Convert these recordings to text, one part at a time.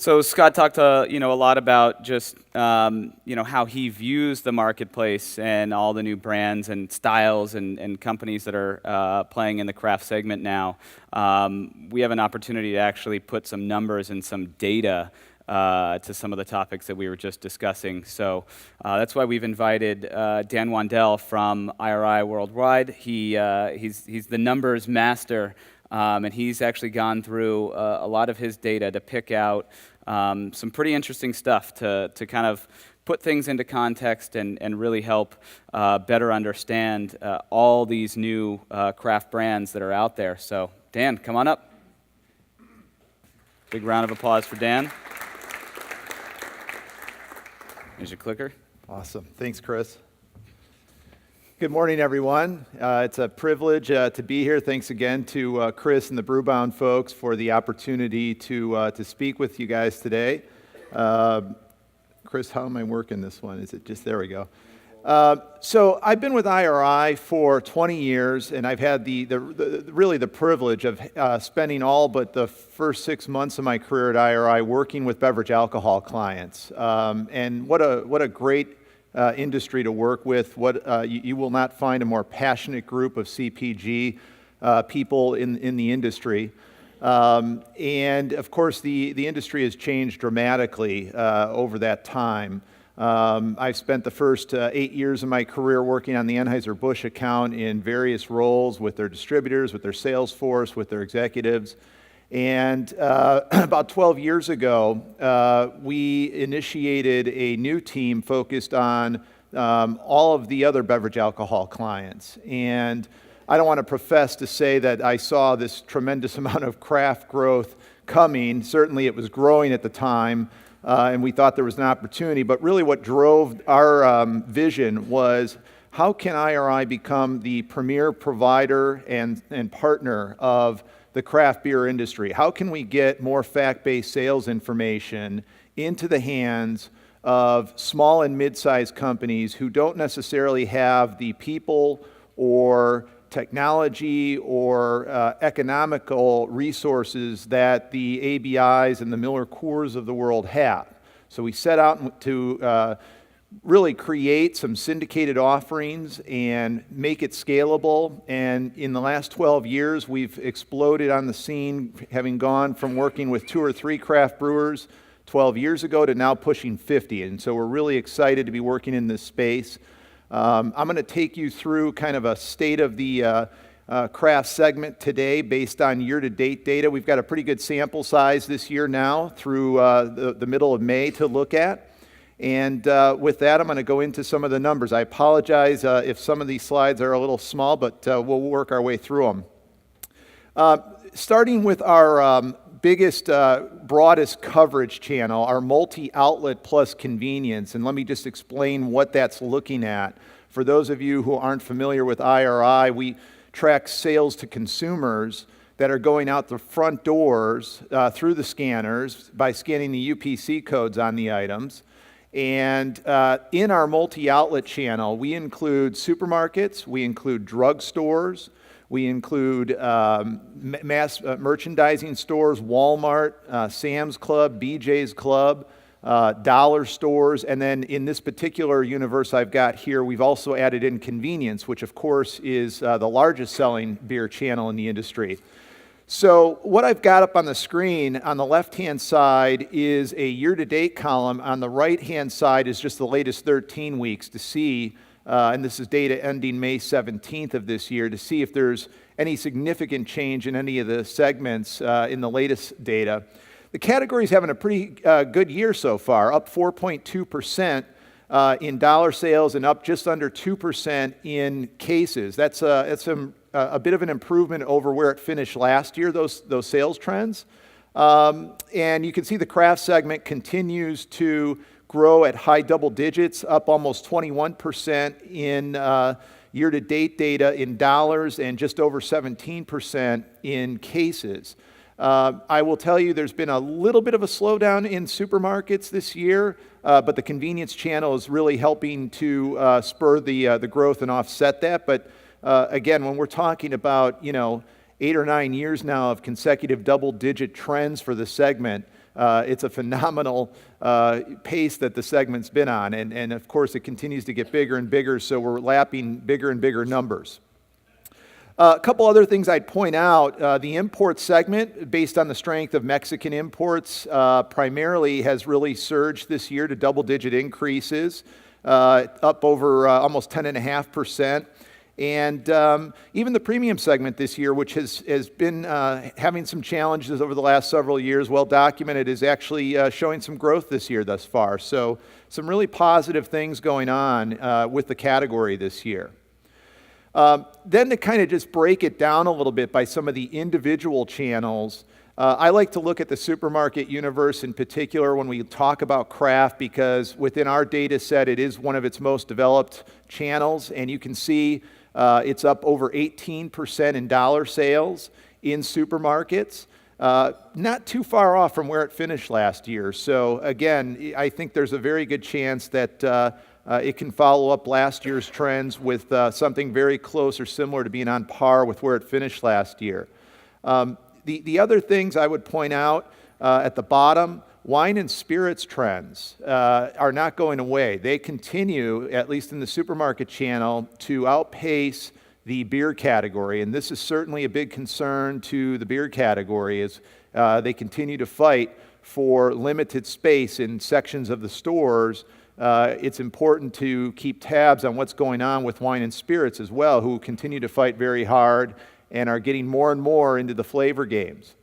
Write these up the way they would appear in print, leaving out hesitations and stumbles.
So Scott talked a lot about just how he views the marketplace and all the new brands and styles and companies that are playing in the craft segment now. We have an opportunity to actually put some numbers and some data to some of the topics that we were just discussing. So that's why we've invited Dan Wandel from IRI Worldwide. He's the numbers master, and he's actually gone through a lot of his data to pick out some pretty interesting stuff to kind of put things into context and really help better understand all these new craft brands that are out there. So Dan, come on up. Big round of applause for Dan. Here's your clicker. Awesome. Thanks, Chris. Good morning, everyone. It's a privilege to be here. Thanks again to Chris and the Brewbound folks for the opportunity to speak with you guys today. Chris, how am I working this one? Is it just, there we go. So I've been with IRI for 20 years, and I've had really the privilege of spending all but the first 6 months of my career at IRI working with beverage alcohol clients. And what a great industry to work with. You will not find a more passionate group of CPG people in the industry. And of course, the industry has changed dramatically over that time. I've spent the first 8 years of my career working on the Anheuser-Busch account in various roles with their distributors, with their sales force, with their executives. And about 12 years ago, we initiated a new team focused on all of the other beverage alcohol clients. And I don't want to profess to say that I saw this tremendous amount of craft growth coming. Certainly it was growing at the time, and we thought there was an opportunity. But really what drove our vision was, how can IRI become the premier provider and partner of the craft beer industry? How can we get more fact-based sales information into the hands of small and mid-sized companies who don't necessarily have the people or technology or economical resources that the ABIs and the Miller Coors of the world have? So we set out to really create some syndicated offerings and make it scalable. And in the last 12 years, we've exploded on the scene, having gone from working with 2 or 3 craft brewers 12 years ago to now pushing 50. And so we're really excited to be working in this space. I'm going to take you through kind of a state of the craft segment today based on year-to-date data. We've got a pretty good sample size this year now through the middle of May to look at. And with that, I'm going to go into some of the numbers. I apologize if some of these slides are a little small, but we'll work our way through them. Starting with our biggest, broadest coverage channel, our multi-outlet plus convenience. And let me just explain what that's looking at. For those of you who aren't familiar with IRI, we track sales to consumers that are going out the front doors through the scanners by scanning the UPC codes on the items. And in our multi-outlet channel, we include supermarkets, we include drugstores, we include mass merchandising stores, Walmart, Sam's Club, BJ's Club, dollar stores, and then in this particular universe I've got here, we've also added in convenience, which of course is the largest selling beer channel in the industry. So what I've got up on the screen on the left-hand side is a year-to-date column. On the right-hand side is just the latest 13 weeks to see, and this is data ending May 17th of this year, to see if there's any significant change in any of the segments in the latest data. The category's having a pretty good year so far, up 4.2% in dollar sales and up just under 2% in cases. That's a bit of an improvement over where it finished last year, those sales trends. And you can see the craft segment continues to grow at high double digits, up almost 21% in year-to-date data in dollars and just over 17% in cases. I will tell you there's been a little bit of a slowdown in supermarkets this year, but the convenience channel is really helping to spur the growth and offset that. But again, when we're talking about 8 or 9 years now of consecutive double-digit trends for the segment, It's a phenomenal pace that the segment's been on, and of course it continues to get bigger and bigger, so we're lapping bigger and bigger numbers. A couple other things I'd point out. The import segment, based on the strength of Mexican imports, primarily has really surged this year to double-digit increases, up over almost 10.5%. And even the premium segment this year, which has been having some challenges over the last several years, well documented, is actually showing some growth this year thus far. So some really positive things going on with the category this year. Then to kind of just break it down a little bit by some of the individual channels, I like to look at the supermarket universe in particular when we talk about craft, because within our data set it is one of its most developed channels, and you can see it's up over 18% in dollar sales in supermarkets. Not too far off from where it finished last year. So again, I think there's a very good chance that it can follow up last year's trends with something very close or similar to being on par with where it finished last year. The other things I would point out at the bottom, wine and spirits trends are not going away. They continue, at least in the supermarket channel, to outpace the beer category, and this is certainly a big concern to the beer category as they continue to fight for limited space in sections of the stores. It's important to keep tabs on what's going on with wine and spirits as well, who continue to fight very hard and are getting more and more into the flavor games.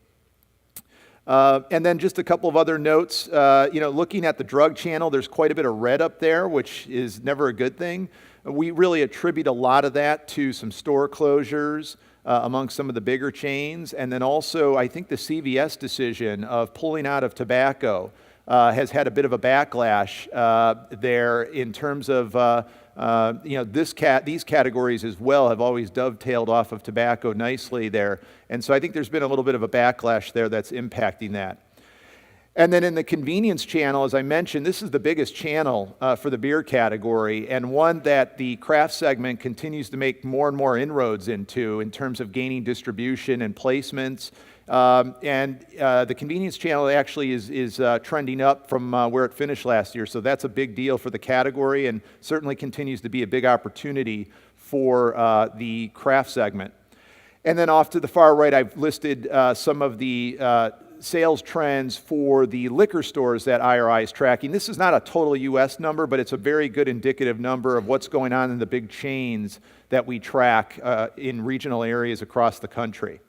And then just a couple of other notes. Looking at the drug channel, there's quite a bit of red up there, which is never a good thing. We really attribute a lot of that to some store closures among some of the bigger chains. And then also, I think the CVS decision of pulling out of tobacco has had a bit of a backlash there in terms of, these categories as well have always dovetailed off of tobacco nicely there. And so I think there's been a little bit of a backlash there that's impacting that. And then in the convenience channel, as I mentioned, this is the biggest channel for the beer category, and one that the craft segment continues to make more and more inroads into in terms of gaining distribution and placements. The convenience channel actually is trending up from where it finished last year, so that's a big deal for the category and certainly continues to be a big opportunity for the craft segment. And then off to the far right, I've listed some of the sales trends for the liquor stores that IRI is tracking. This is not a total U.S. number, but it's a very good indicative number of what's going on in the big chains that we track in regional areas across the country.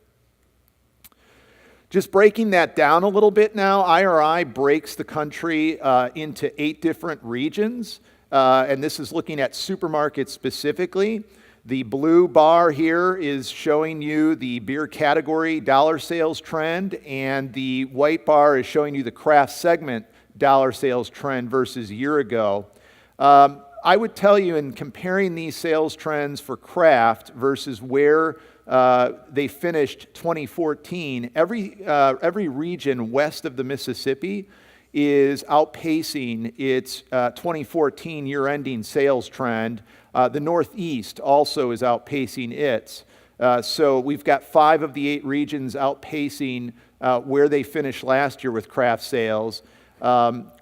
Just breaking that down a little bit now, IRI breaks the country into 8 different regions, and this is looking at supermarkets specifically. The blue bar here is showing you the beer category dollar sales trend, and the white bar is showing you the craft segment dollar sales trend versus a year ago. I would tell you, in comparing these sales trends for craft versus where they finished 2014, every region west of the Mississippi is outpacing its 2014 year-ending sales trend. The Northeast also is outpacing its. So we've got 5 of the 8 regions outpacing where they finished last year with craft sales.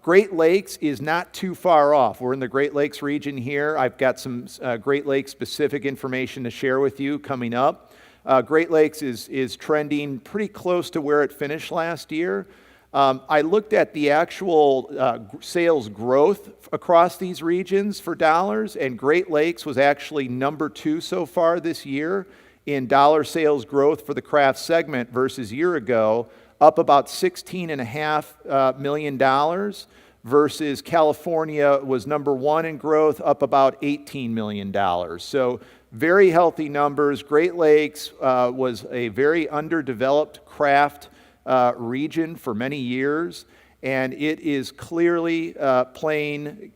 Great Lakes is not too far off. We're in the Great Lakes region here. I've got some Great Lakes specific information to share with you coming up. Great Lakes is trending pretty close to where it finished last year. I looked at the actual sales growth across these regions for dollars, and Great Lakes was actually number 2 so far this year in dollar sales growth for the craft segment versus a year ago, up about $16.5 million, versus California was number 1 in growth, up about $18 million. So very healthy numbers. Great Lakes was a very underdeveloped craft region for many years, and it is clearly playing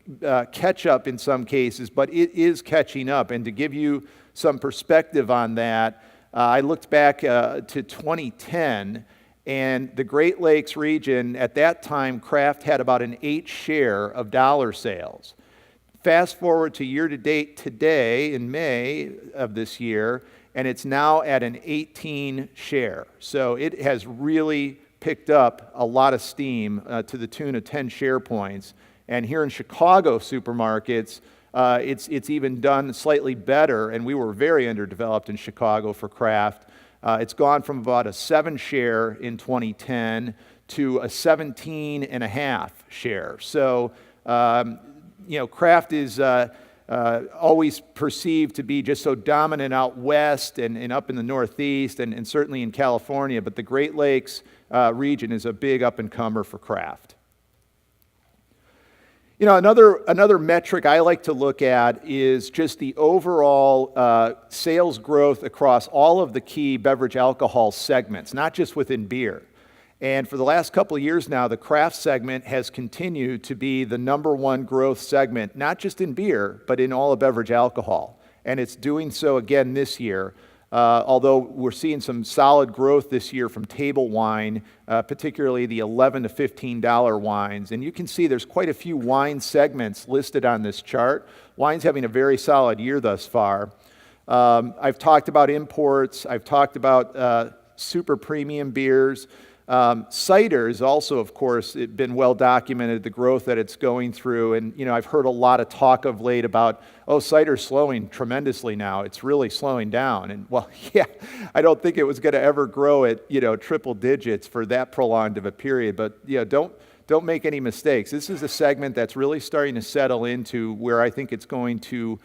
catch up in some cases, but it is catching up. And to give you some perspective on that, I looked back to 2010, and the Great Lakes region at that time, craft had about an 8 share of dollar sales. Fast forward to year to date today in May of this year, and it's now at an 18 share. So it has really picked up a lot of steam to the tune of 10 share points. And here in Chicago supermarkets, it's even done slightly better, and we were very underdeveloped in Chicago for craft. It's gone from about a 7 share in 2010 to a 17.5 share. So, craft is always perceived to be just so dominant out west and up in the Northeast and certainly in California, but the Great Lakes region is a big up-and-comer for craft. Another metric I like to look at is just the overall sales growth across all of the key beverage alcohol segments, not just within beer. And for the last couple of years now, the craft segment has continued to be the #1 growth segment, not just in beer, but in all of beverage alcohol. And it's doing so again this year, although we're seeing some solid growth this year from table wine, particularly the $11 to $15 wines. And you can see there's quite a few wine segments listed on this chart. Wine's having a very solid year thus far. I've talked about imports. I've talked about super premium beers. Cider is also, of course, been well documented, the growth that it's going through. And, I've heard a lot of talk of late about, cider's slowing tremendously now. It's really slowing down. And, well, yeah, I don't think it was going to ever grow at, triple digits for that prolonged of a period. But, don't make any mistakes. This is a segment that's really starting to settle into where I think it's going to,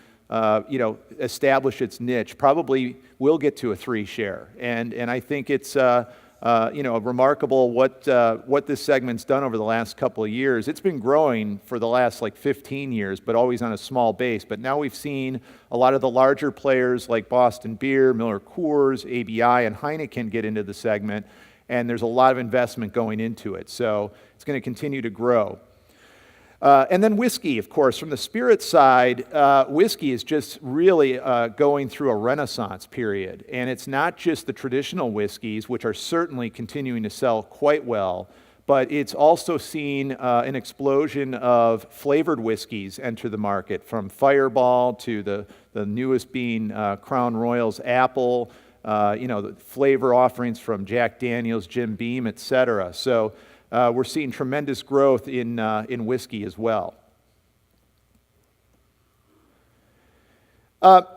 establish its niche. Probably will get to a 3 share. And I think it's... remarkable what this segment's done over the last couple of years. It's been growing for the last 15 years, but always on a small base. But now we've seen a lot of the larger players like Boston Beer, Miller Coors, ABI, and Heineken get into the segment, and there's a lot of investment going into it. So it's going to continue to grow. And then whiskey, of course. From the spirit side, whiskey is just really going through a renaissance period. And it's not just the traditional whiskeys, which are certainly continuing to sell quite well, but it's also seen an explosion of flavored whiskeys enter the market, from Fireball to the newest being Crown Royal's Apple, the flavor offerings from Jack Daniel's, Jim Beam, etc. So we're seeing tremendous growth in whiskey as well.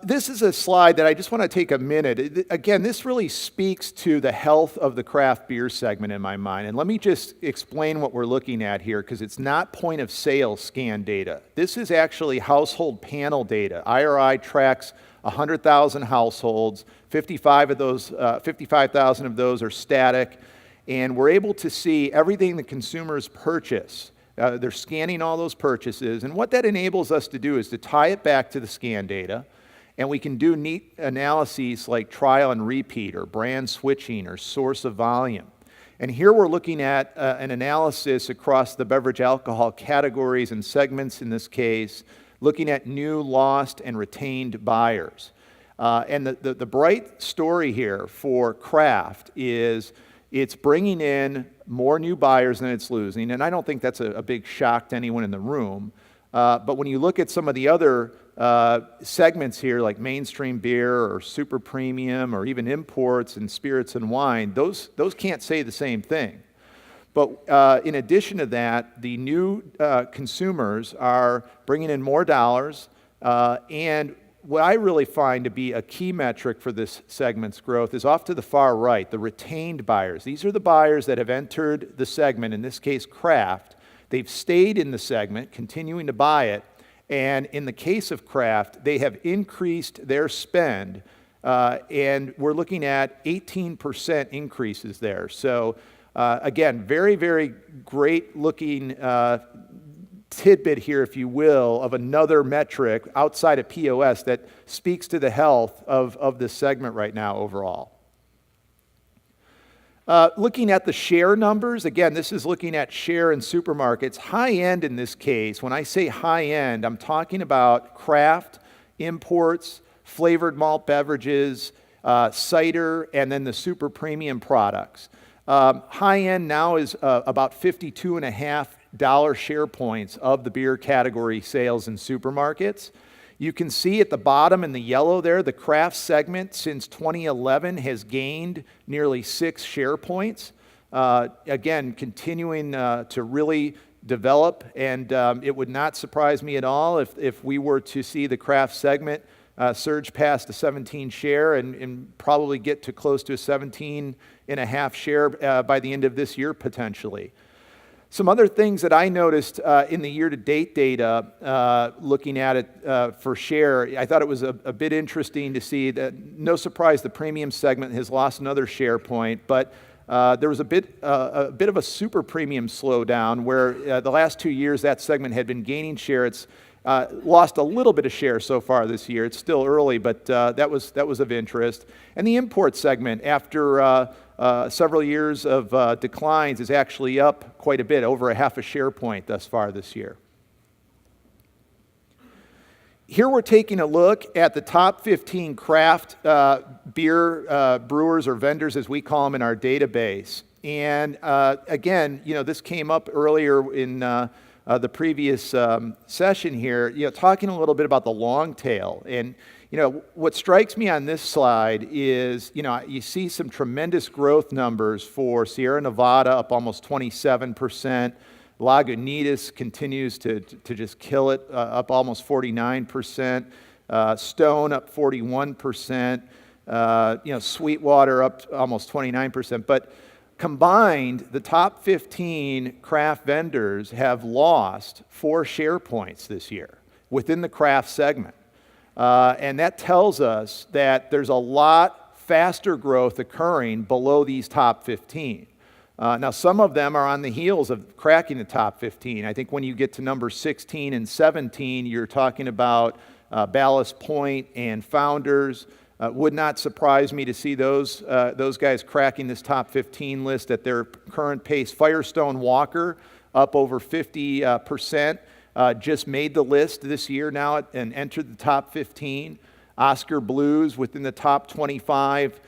This is a slide that I just want to take a minute. Again, this really speaks to the health of the craft beer segment in my mind. And let me just explain what we're looking at here, because it's not point of sale scan data. This is actually household panel data. IRI tracks 100,000 households. 55,000 of those are static. And we're able to see everything the consumers purchase. They're scanning all those purchases. And what that enables us to do is to tie it back to the scan data. And we can do neat analyses like trial and repeat, or brand switching, or source of volume. And here we're looking at an analysis across the beverage alcohol categories and segments in this case, looking at new, lost, and retained buyers. And the bright story here for craft is it's bringing in more new buyers than it's losing, and I don't think that's a big shock to anyone in the room. But when you look at some of the other segments here, like mainstream beer or super premium or even imports and spirits and wine, those can't say the same thing. But in addition to that, the new consumers are bringing in more dollars, and what I really find to be a key metric for this segment's growth is off to the far right, the retained buyers. These are the buyers that have entered the segment, in this case craft. They've stayed in the segment, continuing to buy it, and in the case of craft, they have increased their spend, and we're looking at 18% increases there. So again, very, very great looking tidbit here, if you will, of another metric outside of POS that speaks to the health of this segment right now overall. Looking at the share numbers, again, this is looking at share in supermarkets. High end in this case, when I say high end, I'm talking about craft, imports, flavored malt beverages, cider, and then the super premium products. High end now is about $52.5 share points of the beer category sales in supermarkets. You can see at the bottom in the yellow there, the craft segment since 2011 has gained nearly 6 share points. Again, continuing to really develop, and it would not surprise me at all if we were to see the craft segment surge past a 17 share and probably get to close to a 17.5 share by the end of this year, potentially. Some other things that I noticed in the year-to-date data, looking at it for share, I thought it was a bit interesting to see that, no surprise, the premium segment has lost another share point, but there was a bit of a super premium slowdown where the last 2 years that segment had been gaining share. It's lost a little bit of share so far this year. It's still early, but that was of interest. And the import segment, after several years of declines, is actually up quite a bit, over a half a share point thus far this year. Here we're taking a look at the top 15 craft beer brewers, or vendors as we call them, in our database. And again, this came up earlier in the previous session here, talking a little bit about the long tail. And what strikes me on this slide is, you see some tremendous growth numbers for Sierra Nevada, up almost 27%. Lagunitas continues to just kill it, up almost 49%. Stone up 41%. Sweetwater up almost 29%. But combined, the top 15 craft vendors have lost 4 share points this year within the craft segment. And that tells us that there's a lot faster growth occurring below these top 15. Now, some of them are on the heels of cracking the top 15. I think when you get to number 16 and 17, you're talking about Ballast Point and Founders. Would not surprise me to see those guys cracking this top 15 list at their current pace. Firestone Walker up over 50%. Just made the list this year now and entered the top 15. Oscar Blues within the top 25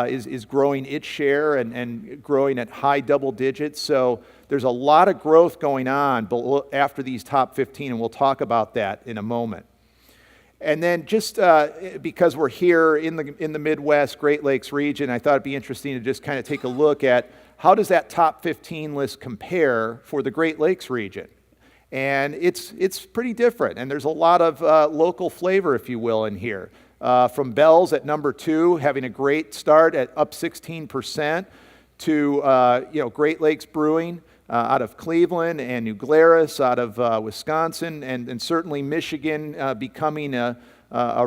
is growing its share and growing at high double digits. So there's a lot of growth going on after these top 15, and we'll talk about that in a moment. And then just because we're here in the Midwest, Great Lakes region, I thought it'd be interesting to just kind of take a look at how does that top 15 list compare for the Great Lakes region. And it's pretty different, and there's a lot of local flavor, if you will, in here. From Bell's at number 2, having a great start at up 16%, to Great Lakes Brewing out of Cleveland, and New Glarus out of Wisconsin, and certainly Michigan becoming a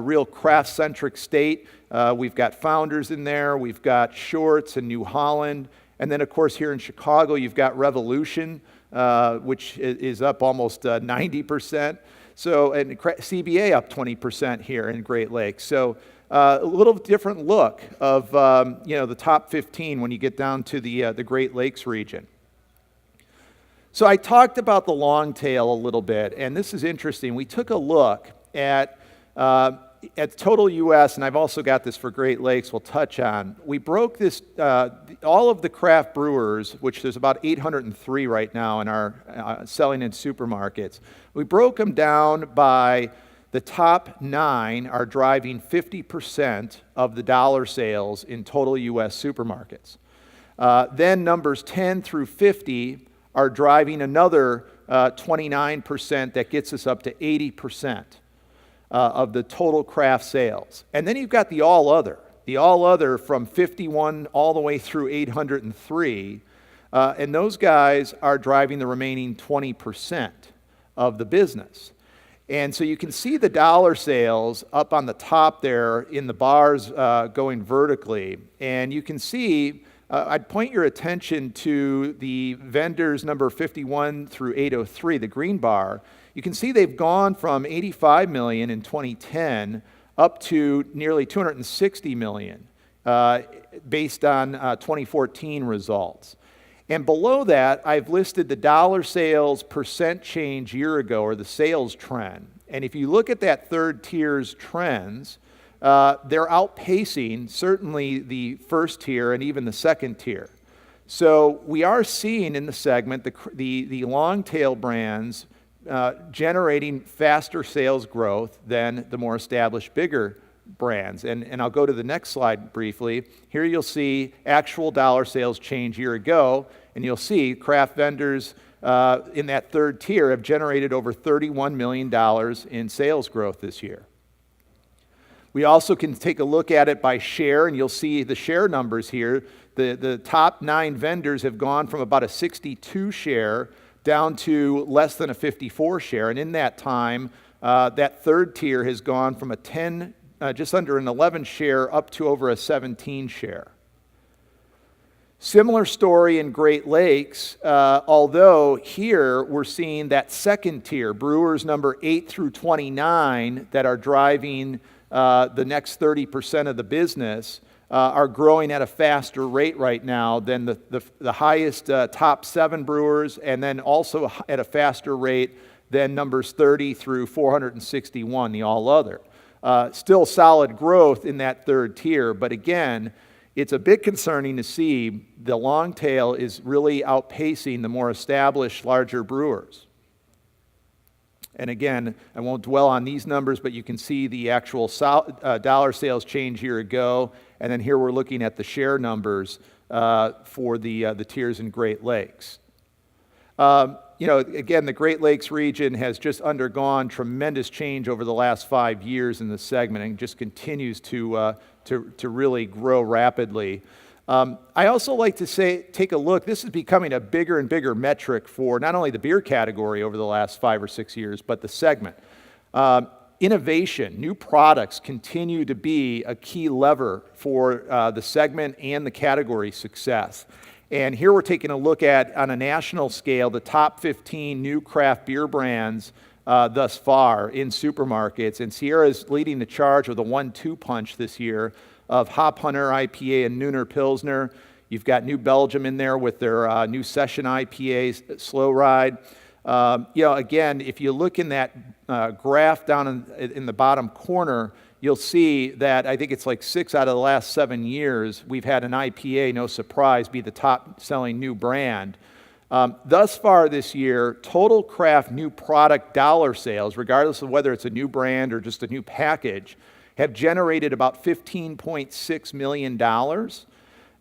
real craft-centric state. We've got Founders in there, we've got Shorts and New Holland, and then of course here in Chicago you've got Revolution, which is up almost 90%. So, and CBA up 20% here in Great Lakes. So a little different look of the top 15 when you get down to the Great Lakes region. So I talked about the long tail a little bit, and this is interesting. We took a look at total U.S., and I've also got this for Great Lakes we'll touch on. We broke this, all of the craft brewers, which there's about 803 right now in our selling in supermarkets. We broke them down by the top 9 are driving 50% of the dollar sales in total U.S. supermarkets. Then numbers 10 through 50 are driving another 29% that gets us up to 80%. Of the total craft sales. And then you've got the all other from 51 all the way through 803, and those guys are driving the remaining 20% of the business. And so you can see the dollar sales up on the top there in the bars going vertically, and you can see, I'd point your attention to the vendors number 51 through 803, the green bar. You can see they've gone from 85 million in 2010 up to nearly 260 million based on 2014 results. And below that, I've listed the dollar sales percent change year ago, or the sales trend. And if you look at that third tier's trends, they're outpacing certainly the first tier and even the second tier. So we are seeing in the segment the long tail brands generating faster sales growth than the more established, bigger brands. And I'll go to the next slide briefly. Here you'll see actual dollar sales change year ago, and you'll see craft vendors in that third tier have generated over $31 million in sales growth this year. We also can take a look at it by share, and you'll see the share numbers here. The top 9 vendors have gone from about a 62 share down to less than a 54 share. And in that time, that third tier has gone from a 10, just under an 11 share up to over a 17 share. Similar story in Great Lakes, although here we're seeing that second tier, brewers number 8 through 29, that are driving the next 30% of the business, are growing at a faster rate right now than the highest top 7 brewers, and then also at a faster rate than numbers 30 through 461, the all other. Still solid growth in that third tier, but again, it's a bit concerning to see the long tail is really outpacing the more established, larger brewers. And again, I won't dwell on these numbers, but you can see the actual dollar sales change year ago, and then here we're looking at the share numbers for the tiers in Great Lakes. Again, the Great Lakes region has just undergone tremendous change over the last 5 years in this segment and just continues to really grow rapidly. I also like to take a look. This is becoming a bigger and bigger metric for not only the beer category over the last 5 or 6 years, but the segment. Innovation, new products continue to be a key lever for the segment and the category success. And here we're taking a look at, on a national scale, the top 15 new craft beer brands thus far in supermarkets. And Sierra is leading the charge with a 1-2 punch this year of Hop Hunter IPA and Nooner Pilsner. You've got New Belgium in there with their new Session IPA, Slow Ride. Again, if you look in that graph down in the bottom corner, you'll see that I think it's like 6 out of the last 7 years, we've had an IPA, no surprise, be the top-selling new brand. Thus far this year, total craft new product dollar sales, regardless of whether it's a new brand or just a new package, have generated about $15.6 million.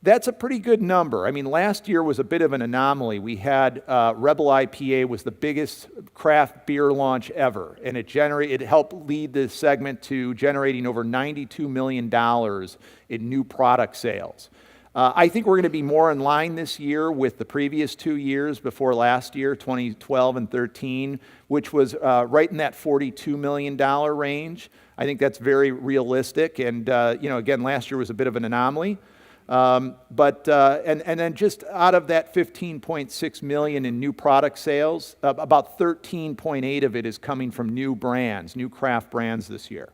That's a pretty good number. I mean, last year was a bit of an anomaly. We had Rebel IPA was the biggest craft beer launch ever, and it helped lead the segment to generating over $92 million in new product sales. I think we're going to be more in line this year with the previous 2 years before last year, 2012 and 13, which was right in that $42 million range. I think that's very realistic, and again, last year was a bit of an anomaly. And then just out of that 15.6 million in new product sales, about 13.8 of it is coming from new brands, new craft brands this year.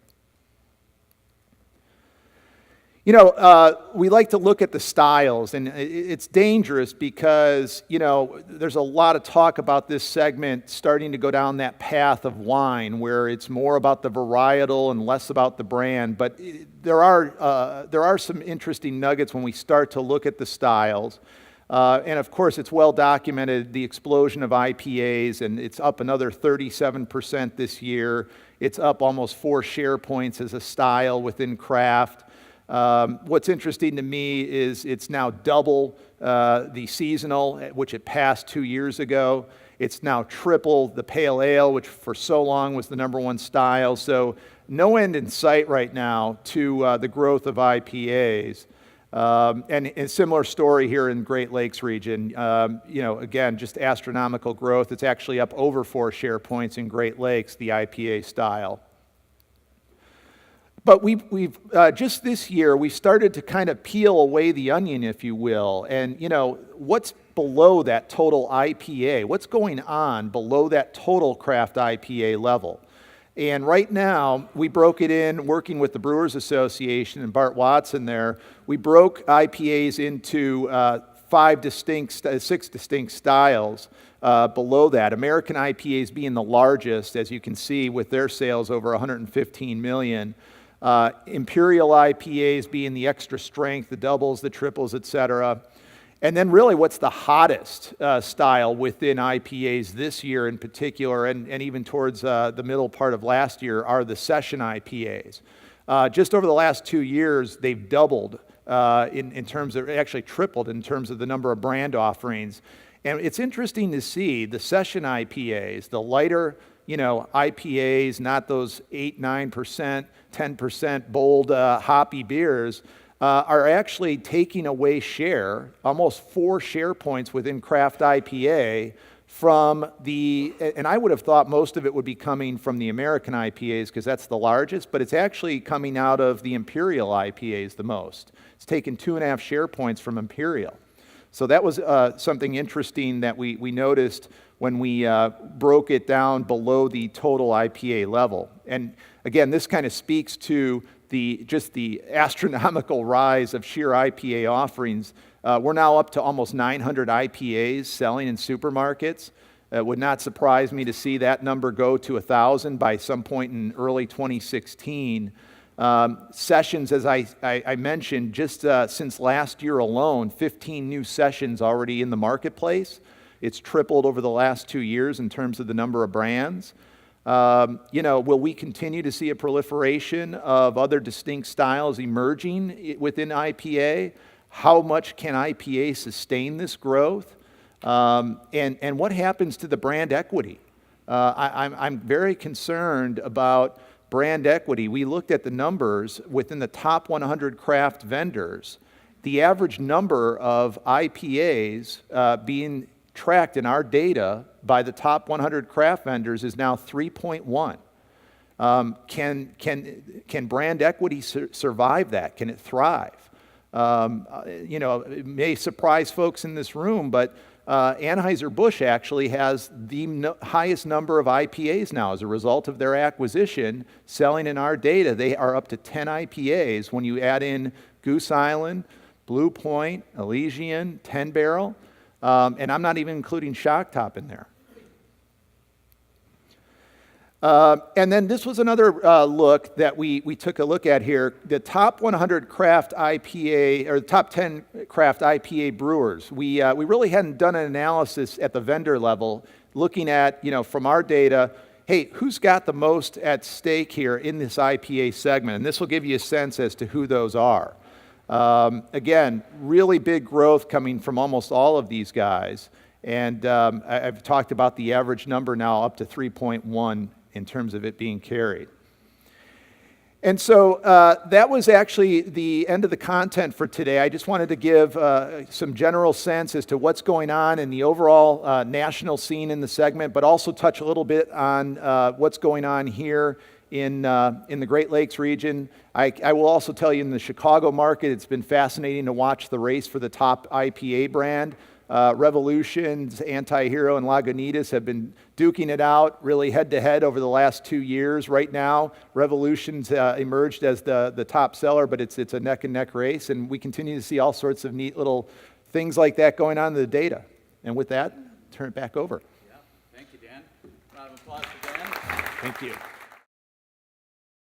We like to look at the styles, and it's dangerous because, there's a lot of talk about this segment starting to go down that path of wine where it's more about the varietal and less about the brand. But there are some interesting nuggets when we start to look at the styles. And of course, it's well documented, the explosion of IPAs, and it's up another 37% this year. It's up almost 4 share points as a style within craft. What's interesting to me is it's now double the seasonal, which it passed 2 years ago. It's now triple the pale ale, which for so long was the number 1 style. So no end in sight right now to the growth of IPAs. And a similar story here in Great Lakes region. Again, just astronomical growth. It's actually up over 4 share points in Great Lakes, the IPA style. But we've just this year, we started to kind of peel away the onion, if you will. And, what's below that total IPA? What's going on below that total craft IPA level? And right now, we broke it in, working with the Brewers Association and Bart Watson there, we broke IPAs into 6 distinct styles below that. American IPAs being the largest, as you can see, with their sales over 115 million. Imperial IPAs being the extra strength, the doubles, the triples, etc. And then really what's the hottest style within IPAs this year in particular, and even towards the middle part of last year, are the session IPAs. Just over the last 2 years, they've doubled in terms of, actually tripled in terms of the number of brand offerings. And it's interesting to see the session IPAs, the lighter, IPAs, not those 8, 9%, 10% bold, hoppy beers, are actually taking away share, almost 4 share points within craft IPA from and I would have thought most of it would be coming from the American IPAs because that's the largest, but it's actually coming out of the Imperial IPAs the most. It's taken 2.5 share points from Imperial. So that was something interesting that we noticed when we broke it down below the total IPA level. And again, this kind of speaks to just the astronomical rise of sheer IPA offerings. We're now up to almost 900 IPAs selling in supermarkets. It would not surprise me to see that number go to 1,000 by some point in early 2016. Sessions, as I mentioned, just since last year alone, 15 new sessions already in the marketplace. It's tripled over the last 2 years in terms of the number of brands. Will we continue to see a proliferation of other distinct styles emerging within IPA? How much can IPA sustain this growth? And what happens to the brand equity? I'm very concerned about brand equity. We looked at the numbers within the top 100 craft vendors. The average number of IPAs being tracked in our data by the top 100 craft vendors is now 3.1. Can brand equity survive that? Can it thrive? It may surprise folks in this room, but Anheuser-Busch actually has the highest number of IPAs now as a result of their acquisition. Selling in our data, they are up to 10 IPAs when you add in Goose Island, Blue Point, Elysian, 10 Barrel, and I'm not even including Shock Top in there. And then this was another look that we took a look at here. The top 100 craft IPA, or the top 10 craft IPA brewers. We really hadn't done an analysis at the vendor level, looking at, from our data, hey, who's got the most at stake here in this IPA segment? And this will give you a sense as to who those are. Again, really big growth coming from almost all of these guys. And I've talked about the average number now up to 3.1 in terms of it being carried. And so that was actually the end of the content for today. I just wanted to give some general sense as to what's going on in the overall national scene in the segment, but also touch a little bit on what's going on here in the Great Lakes region. I will also tell you in the Chicago market, it's been fascinating to watch the race for the top IPA brand. Revolution's, Anti-Hero, and Lagunitas have been duking it out really head-to-head over the last 2 years. Right now, Revolution's emerged as the top seller, but it's a neck-and-neck race, and we continue to see all sorts of neat little things like that going on in the data. And with that, turn it back over. Yeah. Thank you, Dan. Round of applause for Dan. Thank you.